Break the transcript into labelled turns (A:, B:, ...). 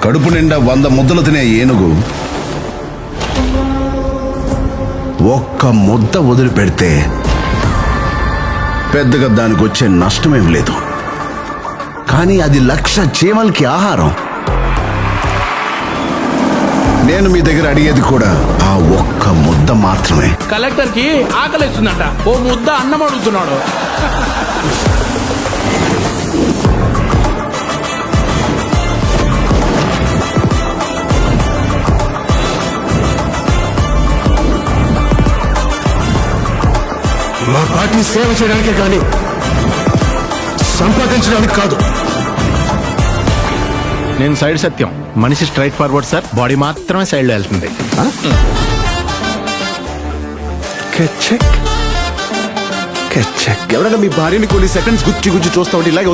A: కడుపు నిండా 100 ముద్దలు తినే ఏనుగు ఒక్క ముద్ద వదిలిపెడితే పెద్దగా దానికి వచ్చే నష్టమేం లేదు. కానీ అది 1,00,000 చీమలకి ఆహారం. నేను మీ దగ్గర అడిగేది కూడా ఆ ఒక్క ముద్ద మాత్రమే.
B: కలెక్టర్ కి ఆకలిస్తుందట, ఓ ముద్ద అన్నం అడుగుతున్నాడు.
C: మా పార్టీ సేవ చేయడానికే కానీ సంపాదించడానికి కాదు.
B: నేను సైడ్ సత్యం, మనిషి స్ట్రైట్ ఫార్వర్డ్ సార్, బాడీ మాత్రమే సైడ్ లో వెళ్తుంది.
C: ఎవరైనా మీ భార్యని కొన్ని సెకండ్స్ గుచ్చి చూస్తా ఉంటే ఇలాగే